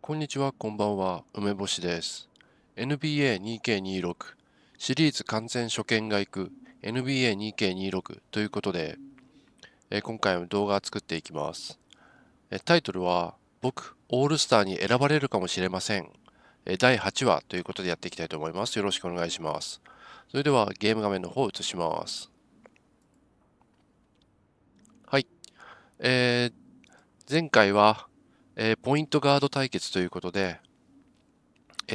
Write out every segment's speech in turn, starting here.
こんにちは、こんばんは、梅干しです。NBA2K26 シリーズ完全初見が行く NBA2K26 ということで、今回も動画を作っていきます。タイトルは、僕、オールスターに選ばれるかもしれません。第8話ということでやっていきたいと思います。よろしくお願いします。それではゲーム画面の方を移します。はい。前回は、ポイントガード対決ということで、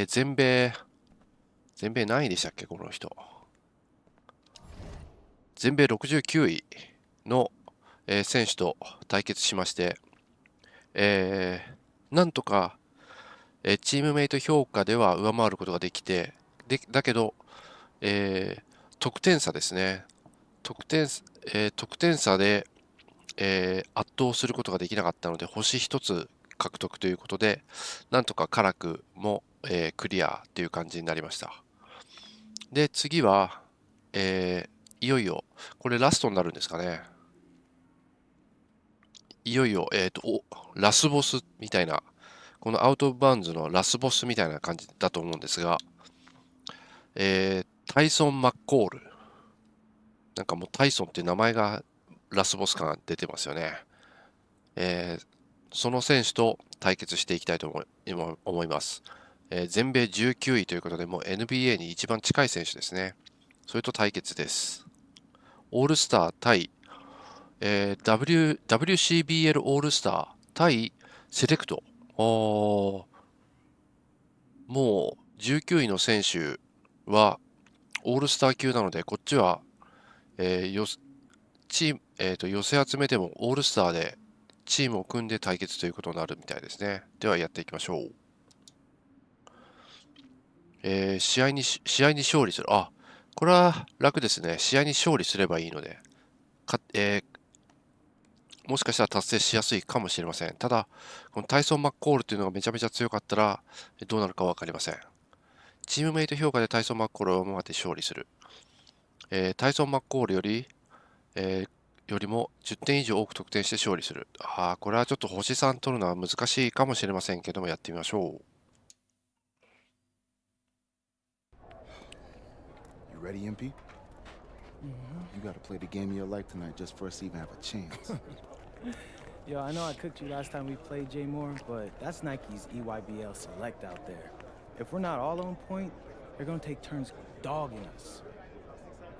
全米何位でしたっけ、この人。全米69位の、選手と対決しまして、なんとか、チームメイト評価では上回ることができて、だけど、得点差ですね。得点差で、圧倒することができなかったので、星1つ獲得ということで、なんとか辛くも、クリアという感じになりました。で、次は、いよいよ、これラストになるんですかね。いよいよ、ラスボスみたいな、このアウト・オブ・バウンズのラスボスみたいな感じだと思うんですが、タイソン・マッコール。なんかもうタイソンっていう名前がラスボス感が出てますよね。その選手と対決していきたいと思います。全米19位ということで、もう NBA に一番近い選手ですね。それと対決です。オールスター対、WCBL オールスター対セレクト。もう19位の選手はオールスター級なので、こっちは、えーよチーム、寄せ集めでもオールスターでチームを組んで対決ということになるみたいですね。ではやっていきましょう。試合に勝利する。あ、これは楽ですね。試合に勝利すればいいので、もしかしたら達成しやすいかもしれません。ただ、このタイソン・マッコールというのがめちゃめちゃ強かったら、どうなるか分かりません。チームメイト評価でタイソン・マッコールを上回って勝利する。タイソン・マッコールよりも10点以上多く得点して勝利する。これはちょっと星3取るのは難しいかもしれませんけども、やってみましょう。You ready, MP? You gotta play the game of your life tonight just for us to even have a chance. Yo, I know I cooked you last time we played J Moore, but that's Nike's EYBL Select out there. If we're not all on point, they're gonna take turns dogging us.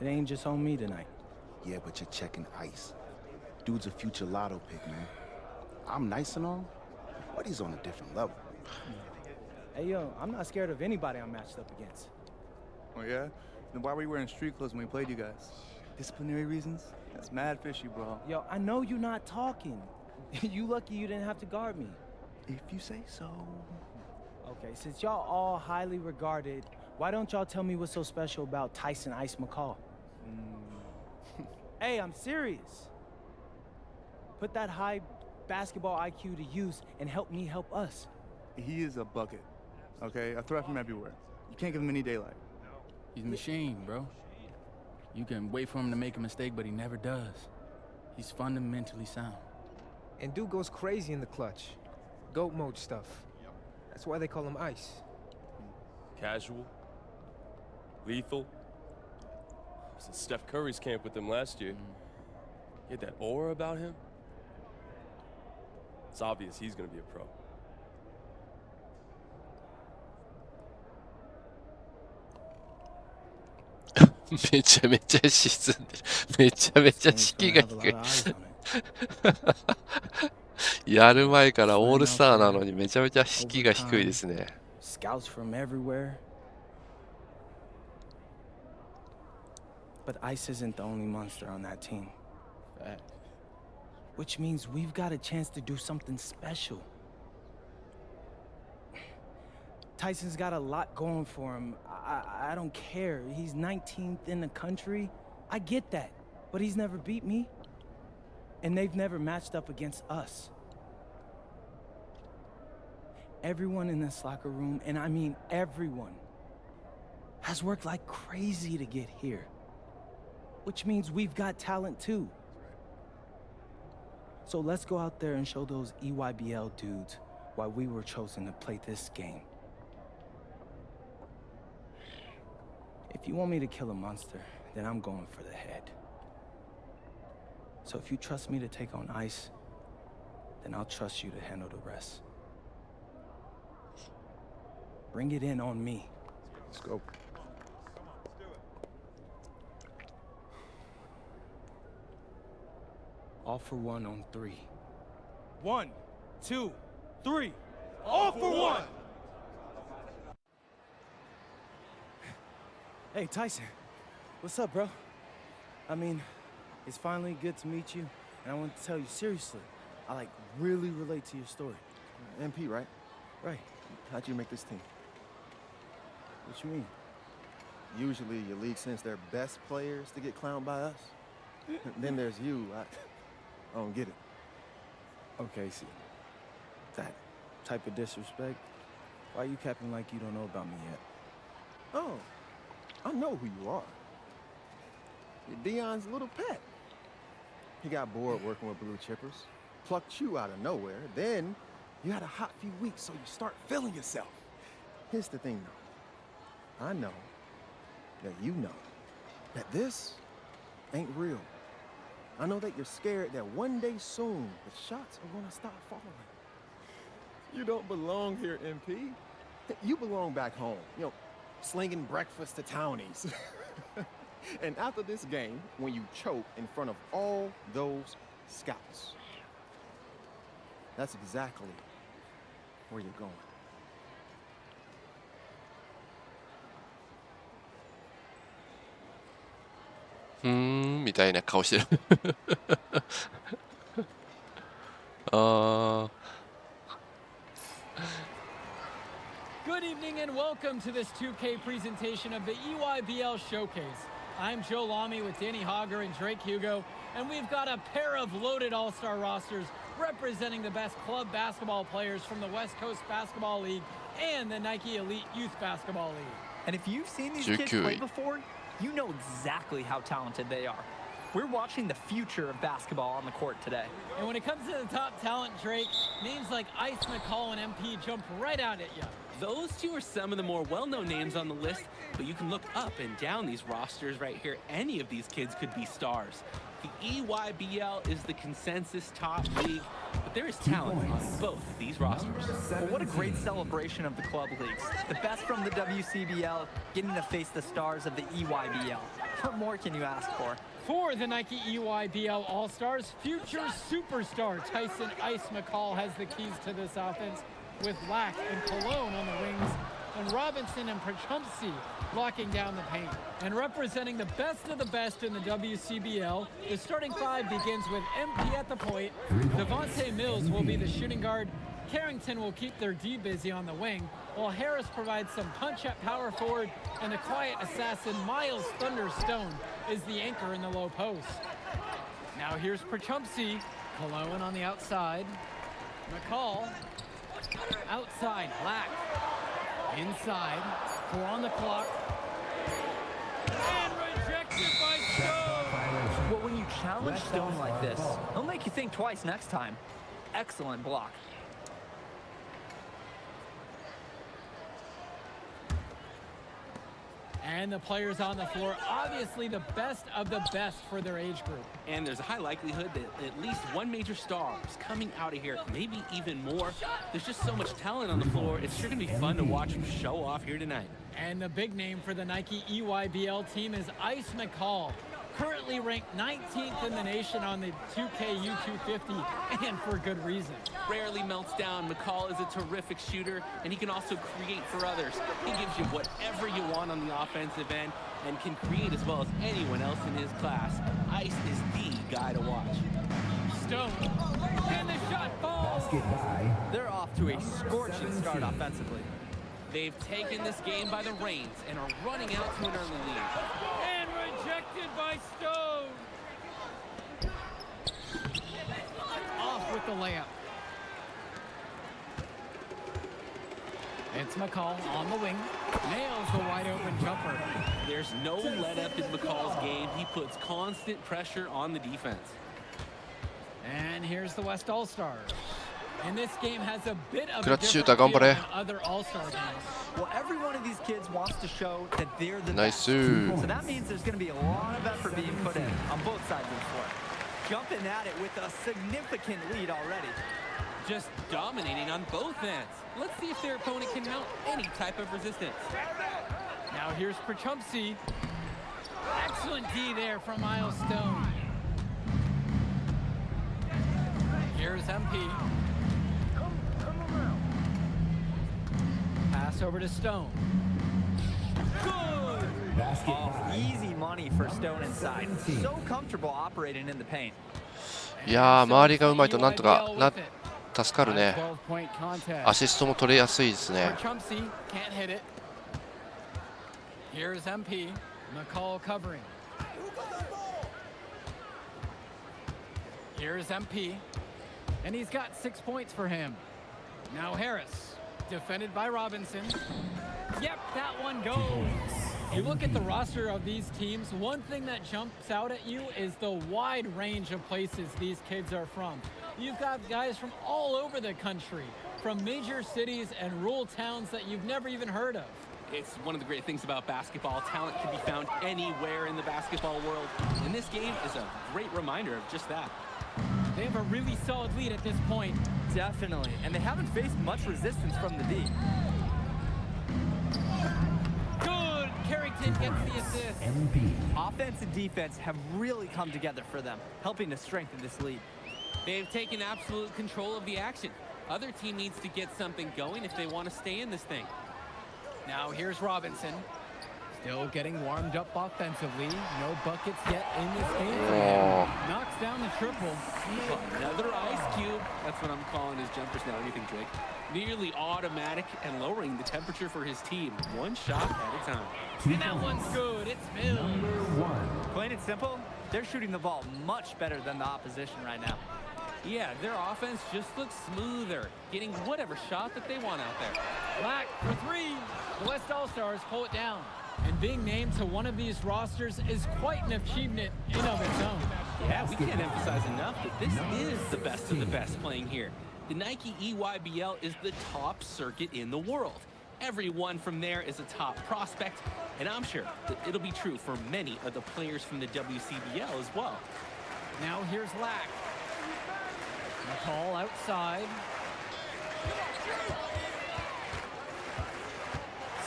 It ain't just on me tonight. Yeah, but you're checking ice. Dude's a future lotto pick, man. I'm nice and all, but he's on a different level. Hey, yo, I'm not scared of anybody I'm matched up against. Oh, yeah? Then why were you wearing street clothes when we played you guys? Disciplinary reasons? That's mad fishy, bro. Yo, I know you're not talking. You lucky you didn't have to guard me. If you say so. Okay, since y'all all highly regarded, why don't y'all tell me what's so special about Tyson Ice McCall? Hey, I'm serious. Put that high basketball IQ to use and help me help us. He is a bucket, okay? A threat from everywhere. You can't give him any daylight. He's a machine, bro. You can wait for him to make a mistake, but he never does. He's fundamentally sound. And dude goes crazy in the clutch. Goat mode stuff. That's why they call him Ice. Casual, lethal. I was in Steph Curry's camp with him last year. He had that aura about him. It's obvious he's going to be a pro. めちゃめちゃ沈んでる。めちゃめちゃ士気が Have a lot 低 of eyes on it. い。やる前からオールスターなのにめちゃめちゃ士気が低いですね。Scouts from everywhere. But Ice isn't the only monster on that team. Which means we've got a chance to do something special. Tyson's got a lot going for him. I don't care. He's 19th in the country. I get that. But he's never beat me. And they've never matched up against us. Everyone in this locker room, and I mean everyone, has worked like crazy to get here. Which means we've got talent too. So let's go out there and show those EYBL dudes why we were chosen to play this game. If you want me to kill a monster, then I'm going for the head. So if you trust me to take on Ice, then I'll trust you to handle the rest. Bring it in on me. Let's go. All for one on 3. 1, 2, 3. All for one. Hey, Tyson. What's up, bro? I mean, it's finally good to meet you, and I want to tell you seriously, I really relate to your story. MP, right? Right. How'd you make this team? What you mean? Usually your league sends their best players to get clowned by us. Then there's you. I don't get it. Okay, see. That type of disrespect, why you capping like you don't know about me yet? Oh, I know who you are. You're Dion's little pet. He got bored working with blue chippers, plucked you out of nowhere, then you had a hot few weeks, so you start feeling yourself. Here's the thing, though. I know that you know that this ain't real. I know that you're scared that one day soon the shots are gonna stop falling. You don't belong here, MP. You belong back home, you know, slinging breakfast to townies. And after this game, when you choke in front of all those scouts, that's exactly where you're going.みたいな顔してる。ああ。 Good evening and welcome to this 2K presentation of the EYBL Showcase. I'm Joe Lamy with Danny Hogger and Drake Hugo, and we've got a pair of loaded all-star rosters representing the best club basketball players from the West Coast Basketball League and the Nike Elite Youth Basketball League. And if you've seen these kids play before, you know exactly how talented they are. We're watching the future of basketball on the court today. And when it comes to the top talent, Drake, names like Ice McCall and MP jump right out at you. Those two are some of the more well-known names on the list, but you can look up and down these rosters right here. Any of these kids could be stars. The EYBL is the consensus top league, but there is talent on both these rosters. Well, what a great celebration of the club leagues. The best from the WCBL getting to face the stars of the EYBL. What more can you ask for? For the Nike EYBL All-Stars, future superstar Tyson Ice McCall has the keys to this offense, with Lack and Cologne on the wings, and Robinson and Prachumpsy locking down the paint. And representing the best of the best in the WCBL, the starting five begins with MP at the point, Devontae Mills will be the shooting guard, Carrington will keep their D busy on the wing, while Harris provides some punch at power forward, and the quiet assassin Miles Thunderstone is the anchor in the low post. Now here's Prachumpsy, Cologne on the outside, McCall, outside, Black, inside, 4 on the clock, and rejected by Stone. Well, when you challenge Stone like this, he'll make you think twice next time. Excellent block. And the players on the floor, obviously the best of the best for their age group. And there's a high likelihood that at least one major star is coming out of here, maybe even more. There's just so much talent on the floor. It's sure gonna be fun to watch them show off here tonight. And the big name for the Nike EYBL team is Ice McCall, currently ranked 19th in the nation on the 2K U250, and for good reason. Rarely melts down. McCall is a terrific shooter, and he can also create for others. He gives you whatever you want on the offensive end and can create as well as anyone else in his class. Ice is the guy to watch. Stone, and the shot falls. They're off to a scorching start offensively. They've taken this game by the reins and are running out to an early lead. And rejected by Stone. Off with the layup. It's McCall on the wing. Nails the wide open jumper. There's no let up in McCall's game. He puts constant pressure on the defense. And here's the West All-Stars. And this game has a bit of クラッチシューター頑張れ。 other All-Star games. Well, every one of these kids wants to show that they're the ナイ best. ス。 So that means there's going to be a lot of effort being put in on both sides of the floor. Jumping at it with a significant lead already. Just dominating on both ends. Let's see if their opponent can mount any type of resistance. Now here's Prachumpsy. Excellent D there from Miles Stone. Here's MP. Pass over to Stone. Good! Oh, easy money for Stone inside. So comfortable operating in the paint. いやー、周りがうまいとなんとか助かるね。 12-point contest. アシストも取れやすいですね。 Prachumpsy can't hit it. Here's MP. McCall covering. Here's MP. And he's got 6 points for him. Now Harris. Defended by Robinson. Yep, that one goes. You look at the roster of these teams, one thing that jumps out at you is the wide range of places these kids are from. You've got guys from all over the country, from major cities and rural towns that you've never even heard of. It's one of the great things about basketball. Talent can be found anywhere in the basketball world. And this game is a great reminder of just that. They have a really solid lead at this point. Definitely. And they haven't faced much resistance from the D. Good! Carrington gets the assist. Offense and defense have really come together for them, helping to strengthen this lead. They've taken absolute control of the action. Other team needs to get something going if they want to stay in this thing. Now here's Robinson. Still getting warmed up offensively. No buckets yet in this game for him. Knocks down the triple. Another ice cube. That's what I'm calling his jumpers now. Anything, Drake? Nearly automatic and lowering the temperature for his team. One shot at a time. And that one's good. It's Mills. Plain and simple, they're shooting the ball much better than the opposition right now. Yeah, their offense just looks smoother, getting whatever shot that they want out there. Black for three. The West All-Stars pull it down. And being named to one of these rosters is quite an achievement in of its own. Yeah, we can't emphasize enough that this is the best of the best playing here. The Nike EYBL is the top circuit in the world. Everyone from there is a top prospect, and I'm sure that it'll be true for many of the players from the WCBL as well. Now here's Lack. McCall outside.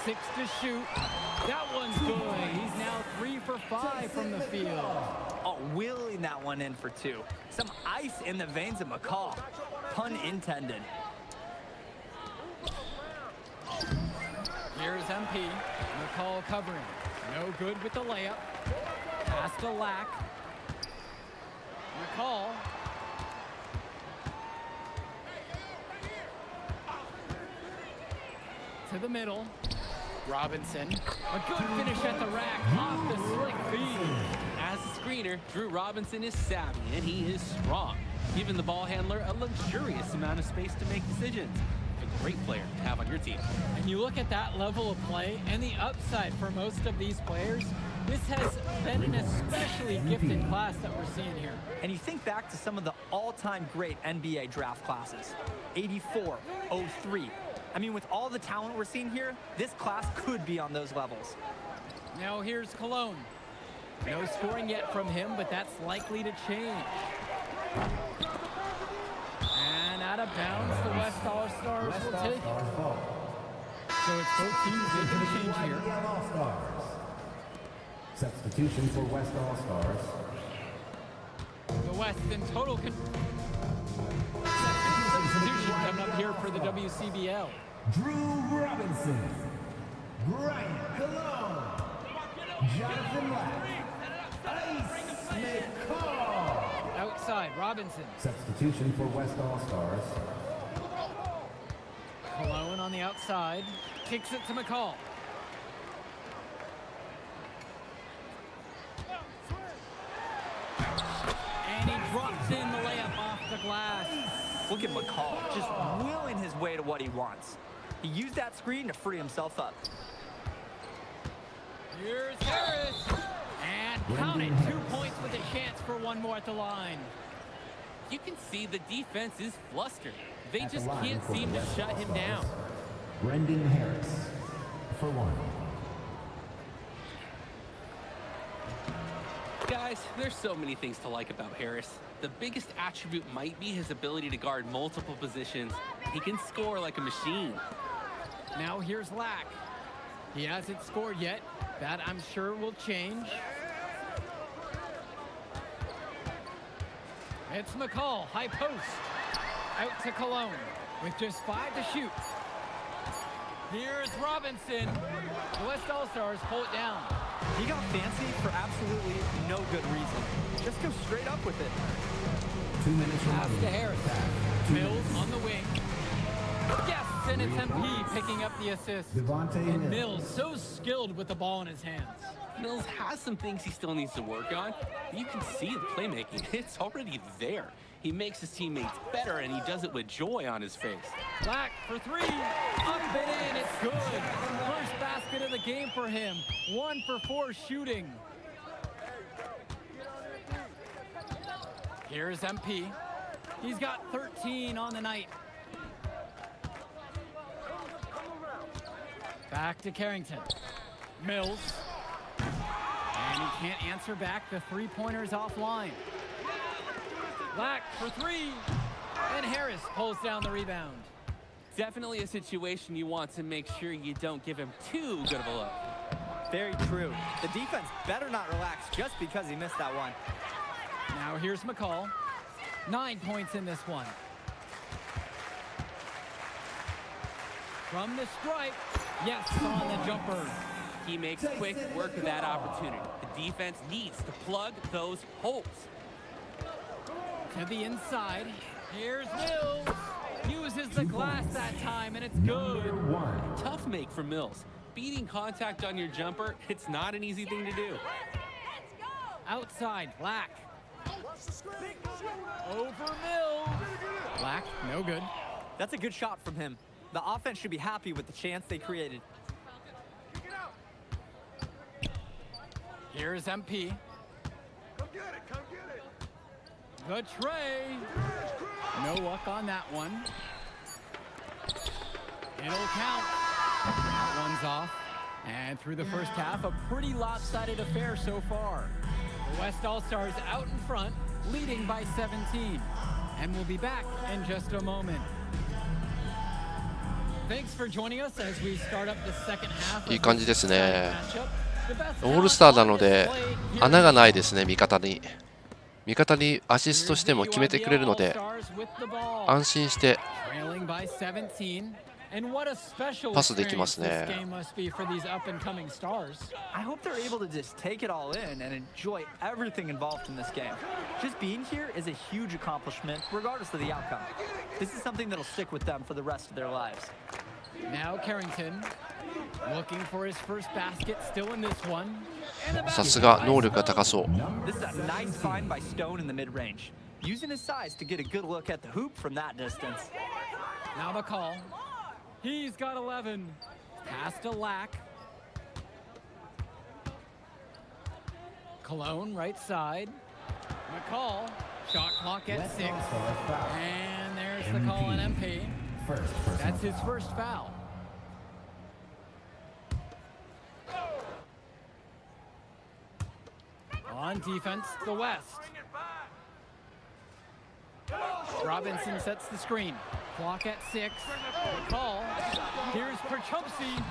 6 to shoot. That one's good. He's now 3 for 5 from the field. Oh, wheeling that one in for 2. Some ice in the veins of McCall. Pun intended. Here's MP. McCall covering. No good with the layup. Pass to Lack. McCall. To the middle. Robinson. A good finish at the rack off the slick feed. As a screener, Drew Robinson is savvy and he is strong, giving the ball handler a luxurious amount of space to make decisions. A great player to have on your team. And you look at that level of play and the upside for most of these players, this has been an especially gifted class that we're seeing here. And you think back to some of the all-time great NBA draft classes. 84, 03. I mean, with all the talent we're seeing here, this class could be on those levels. Now here's Cologne. No scoring yet from him, but that's likely to change. And out of bounds, the West All-Stars will take it. So it's both teams making a change here. Substitution for West All-Stars. The West in total substitution coming up here for the WCBL. Drew Robinson, Brian Cologne, Jonathan Lack, Ice McCall. Outside, Robinson. Substitution for West All-Stars. Cologne on the outside, kicks it to McCall. And he drops in the layup off the glass. Look at McCall, just willing his way to what he wants. He used that screen to free himself up. Here's Harris. And counted 2 points with a chance for one more at the line. You can see the defense is flustered. They just can't seem to shut him down. Brendan Harris for 1. Guys, there's so many things to like about Harris. The biggest attribute might be his ability to guard multiple positions. He can score like a machine. Now here's Lack. He hasn't scored yet. That, I'm sure, will change. It's McCall, high post. Out to Cologne with just 5 to shoot. Here's Robinson. The West All-Stars pull it down. He got fancy for absolutely no good reason. Just go straight up with it. 2 minutes Pass remaining. to Harris. Mills on the wing. Yes, and it's MP picking up the assist. Devontae And Mills. Mills so skilled with the ball in his hands. Mills has some things he still needs to work on, but you can see the playmaking. It's already there. He makes his teammates better, and he does it with joy on his face. Black for 3. Up and in. It's good. First basket of the game for him. 1 for 4 shooting. Here's MP. He's got 13 on the night. Back to Carrington. Mills. And he can't answer back. The three-pointer's offline. Black for 3. And Harris pulls down the rebound. Definitely a situation you want to make sure you don't give him too good of a look. Very true. The defense better not relax just because he missed that one. Now here's McCall. 9 points in this one. From the stripe. Yes, on the jumper. He makes quick work of that opportunity. The defense needs to plug those holes. To the inside. Here's Mills. Uses the glass that time, and it's good. Tough make for Mills. Beating contact on your jumper, it's not an easy thing to do. Outside, Black. Over Mills. Black, no good. That's a good shot from him. The offense should be happy with the chance they created. Here's MP. The tray. No luck on that one. It'll count. That one's off. And through the first half, a pretty lopsided affair so far. The West All-Stars out in front, leading by 17. And we'll be back in just a moment. Thanks for joining us as we start up the second half. いい感じですね。オールスターなので穴がないですね。味方にアシストしても決めてくれるので安心してパスできますね。I hope they're able to just take it all in and enjoy everything involved in this game. Just being here is a huge accomplishment, regardless of the outcome. This is something that'll stick with them for the rest of their lives. Now Carrington looking for his first basket, still in this one. さすが能力が高そう。 This is a nice find by Stone in the mid-range, using his size to get a good look at the hoop from that distance. Now the call. He's got 11. Pass to Lack. Cologne right side. McCall. Shot clock at 6. And there's the call on MP. That's his first foul. On defense, the West. Robinson sets the screen. Clock at 6. McCall. Here's Perchumpsey.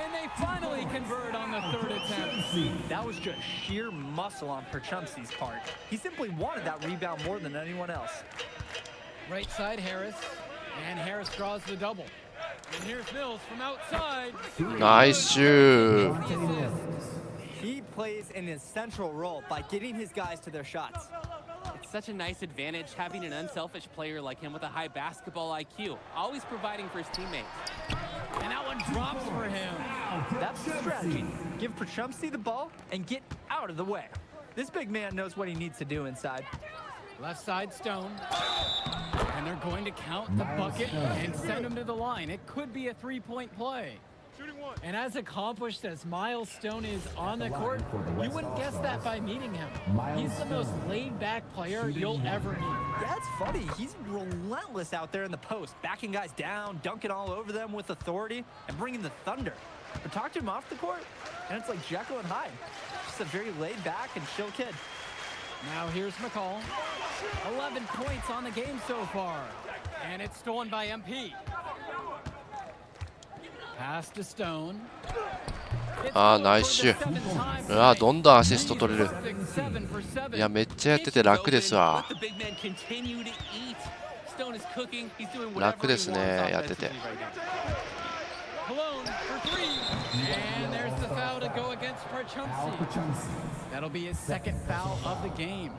And they finally convert on the third attempt. That was just sheer muscle on Perchumpsey's part. He simply wanted that rebound more than anyone else. Right side, Harris. And Harris draws the double. And here's Mills from outside. Nice shoot. He plays an essential role by getting his guys to their shots. It's such a nice advantage having an unselfish player like him with a high basketball IQ, always providing for his teammates. And that one drops for him. That's the strategy. Give Perchumpsey the ball and get out of the way. This big man knows what he needs to do inside. Left side, Stone. And they're going to count the bucket and send him to the line. It could be a three-point play. And as accomplished as Miles Stone is on the court, you wouldn't guess that by meeting him. He's the most laid-back player you'll ever meet. Yeah, it's funny. He's relentless out there in the post, backing guys down, dunking all over them with authority, and bringing the thunder. But talk to him off the court, and it's like Jekyll and Hyde. Just a very laid-back and chill kid. Now here's McCall. 11 points on the game so far. And it's stolen by MP. Pass to Stone. ああ、ナイスシュー。うわ、どんどんアシスト取れる。いや、めっちゃやってて楽ですわ。楽ですね、やってて。Cologne for three. And there's the foul to go against Parchumsi. That'll be his second foul of the game.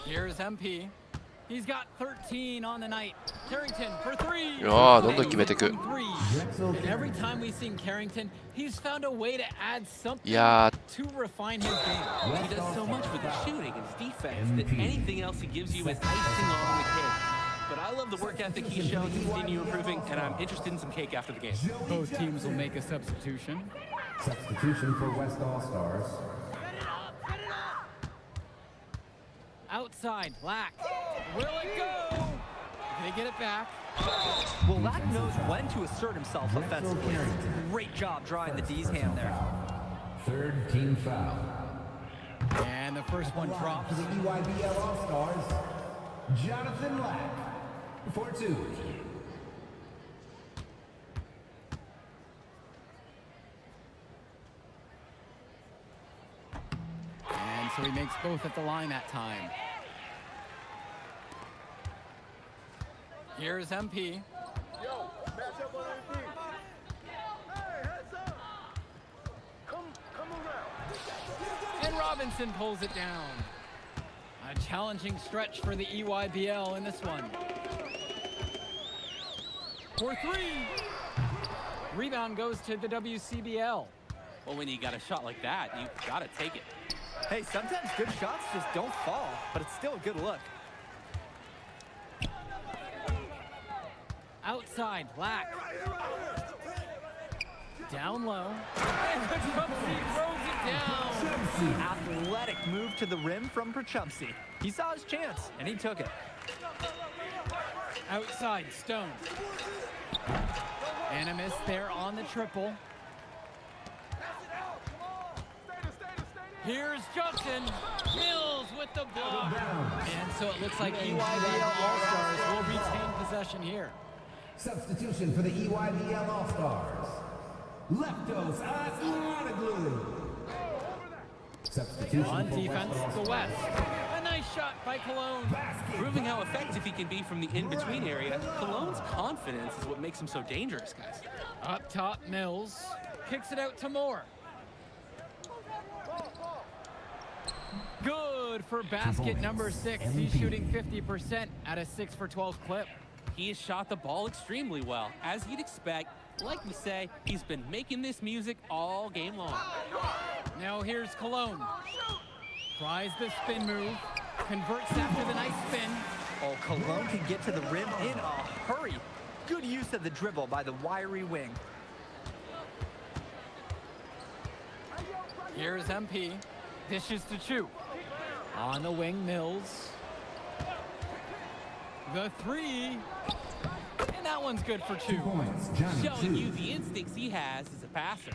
Here's MP. He's got 13 on the night. Carrington for three. どんどん決めていく。 And every time we've seen Carrington, he's found a way to add something いや to refine his game. He does so much with his shooting and his defense that anything else he gives you is icing on the cake. But I love the work ethic he's shown to continue improving, and I'm interested in some cake after the game. Both teams will make a substitution. Substitution for West All-Stars. Outside, Lack. Will it go? They get it back. Well, Lack knows when to assert himself offensively. Great job drawing the D's hand there. Third team foul. And the first one drops. To the EYBL All-Stars, Jonathan Lack for two. And so he makes both at the line that time. Here's MP. And Robinson pulls it down. A challenging stretch for the EYBL in this one. For three. Rebound goes to the WCBL. Well, when you got a shot like that, you got to take it. Hey, sometimes good shots just don't fall, but it's still a good look. Outside, Black. Down low. And Parchumsi throws it down. Athletic move to the rim from Parchumsi. He saw his chance, and he took it. Outside, Stone. And a miss there on the triple. Here's Johnson. Mills with the block. And so it looks like EYBL All-Stars will retain possession here. Substitution for the EYBL All-Stars. Leftos Aslanoglu. Substitution on for defense, West the West. A nice shot by Cologne. Proving how effective he can be from the in-between area, Cologne's confidence is what makes him so dangerous, guys. Up top, Mills. Kicks it out to Moore. Good for basket number 6. He's shooting 50% at a 6 for 12 clip. He has shot the ball extremely well. As you'd expect, like we say, he's been making this music all game long. Now here's Cologne. Tries the spin move. Converts after the nice spin. Oh, Cologne can get to the rim in a hurry. Good use of the dribble by the wiry wing. Here's MP. Dishes to Chu. On the wing, Mills. The three. And that one's good for 2. Showing you the instincts he has as a passer.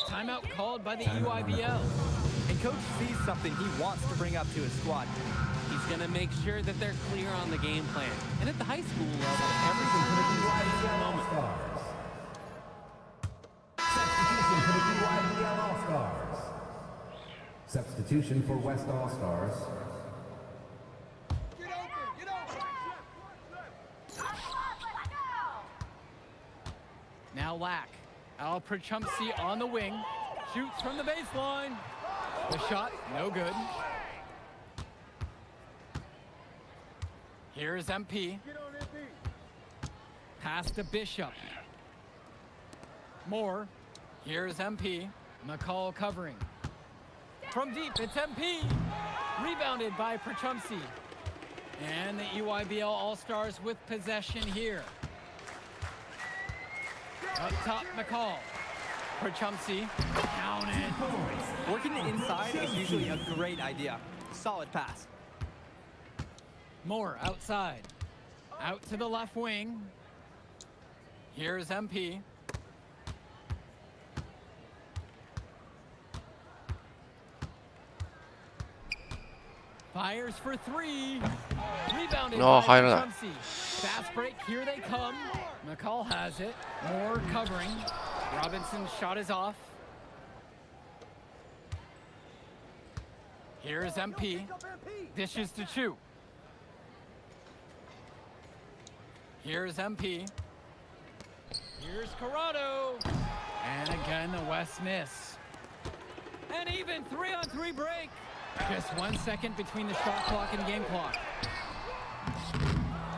Timeout called by the EYBL. And coach sees something he wants to bring up to his squad. He's going to make sure that they're clear on the game plan. And at the high school level, every moment. Substitution for the EYBL All-Stars. Substitution for West All-Stars. Now Lack. Al Parchumsi on the wing. Shoots from the baseline. The shot, no good. Here's MP. Pass to Bishop. Moore. Here's MP. McCall covering. From deep, it's MP. Rebounded by Parchumsi. And the EYBL All-Stars with possession here. Up top, McCall. For Chumsey. Count it. Working the inside is usually a great idea. Solid pass. Moore outside. Out to the left wing. Here's MP. Fires for three. Rebounded by Chumsey. Fast break, here they come. McCall has it. Moore covering. Robinson's shot is off. Here's MP. Dishes to Chu. Here's MP. Here's Corrado. And again, the West miss. And even 3-on-3 break. Just 1 second between the shot clock and game clock.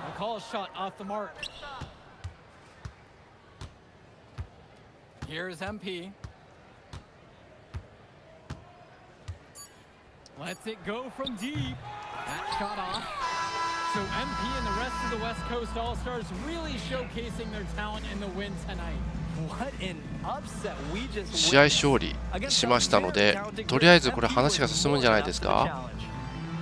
McCall's shot off the mark. Here's MP. Lets it go from deep. That shot off. So MP and the rest of the West Coast All-Stars really showcasing their talent in the win tonight. What an upset we just 試合勝利しましたので、とりあえずこれ話が進むんじゃないですか。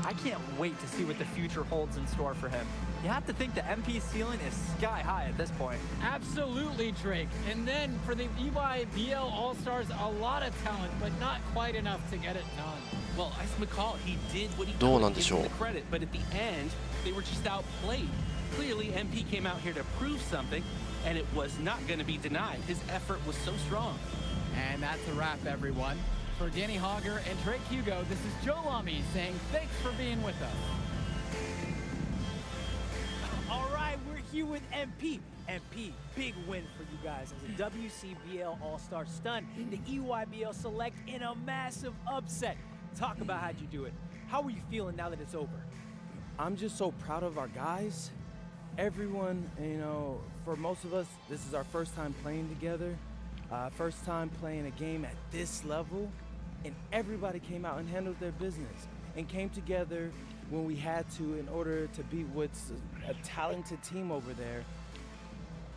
I can't wait to see what the future holds in store for him. You have to think the MP ceiling is sky high at this point. Absolutely, Drake. And then for the EYBL All-Stars, a lot of talent, but not quite enough to get it done. Well, Ice McCall, he did what he どうなん could で to しょ give う。 him the credit, but at the end, they were just outplayed. Clearly, MP came out here to prove something, and it was not going to be denied. His effort was so strong. And that's a wrap, everyone. For Danny Hogger and Drake Hugo, this is Joe Lamy saying thanks for being with us. All right, we're here with MP. MP, big win for you guys as a WCBL All-Star stun, the EYBL Select in a massive upset. Talk about how'd you do it. How are you feeling now that it's over? I'm just so proud of our guys. Everyone, you know, for most of us, this is our first time playing together. First time playing a game at this level. And everybody came out and handled their business and came together when we had to in order to beat what's a talented team over there.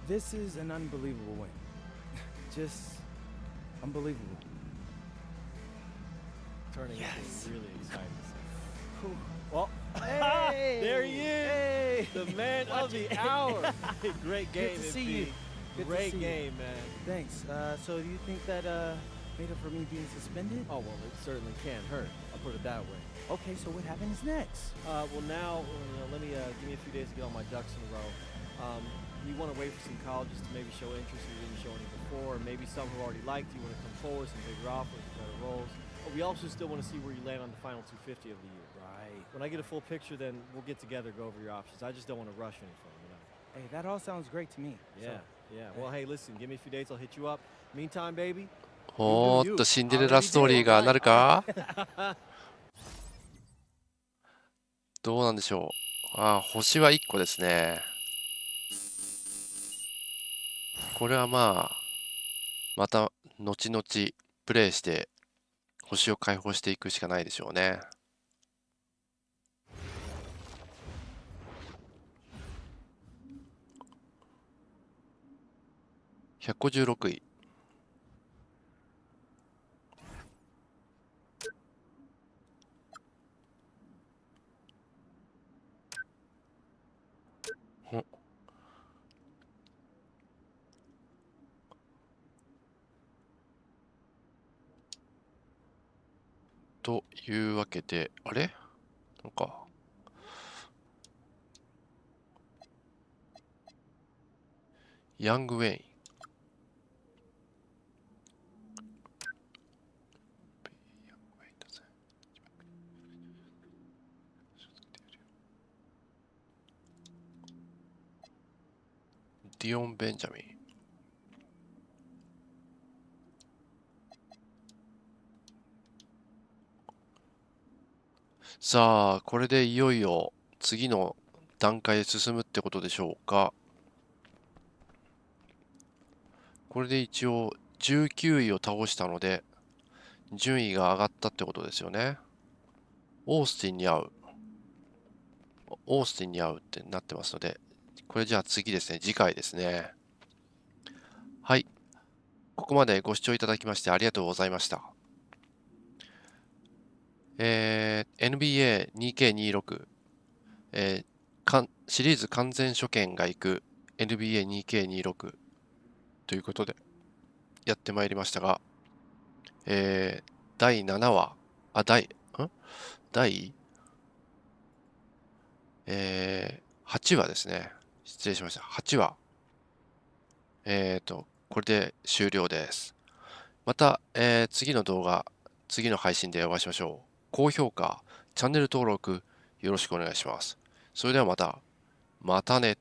This is an unbelievable win. Just unbelievable. Turning into really exciting. Well, hey, there he is, hey. the man of the hour. Great game, Good to see you. Great game, man. Thanks. So do you think that made up for me being suspended? Oh, well, it certainly can't hurt. I'll put it that way. Okay, so what happens next? Well, now, let me give me a few days to get all my ducks in a row. You want to wait for some colleges to maybe show interest you didn't show any before, or maybe some who already liked you want to come forward, some bigger offers, better roles. But we also still want to see where you land on the final 250 of the year. Right. When I get a full picture, then we'll get together, go over your options. I just don't want to rush anything, you know. Hey, that all sounds great to me. Yeah, yeah. Well, hey, listen, give me a few days, I'll hit you up. Meantime, baby. おーっとシンデレラストーリーがなるか。どうなんでしょう。ああ、星は1個ですね。これはまあ、また後々プレイして星を解放していくしかないでしょうね。156位。というわけで、あれなんか。ヤングウェイン。ディオン・ベンジャミン。さあ、これでいよいよ次の段階へ進むってことでしょうか。これで一応19位を倒したので、順位が上がったってことですよね。オースティンに会う。オースティンに会うってなってますので、これじゃあ次ですね、次回ですね。はい。ここまでご視聴いただきましてありがとうございました。NBA2K26、シリーズ完全初見が行く NBA2K26 ということでやってまいりましたが、第7話、第8話ですね。失礼しました。8話。これで終了です。また、次の動画、次の配信でお会いしましょう。高評価、チャンネル登録、よろしくお願いします。それではまたね。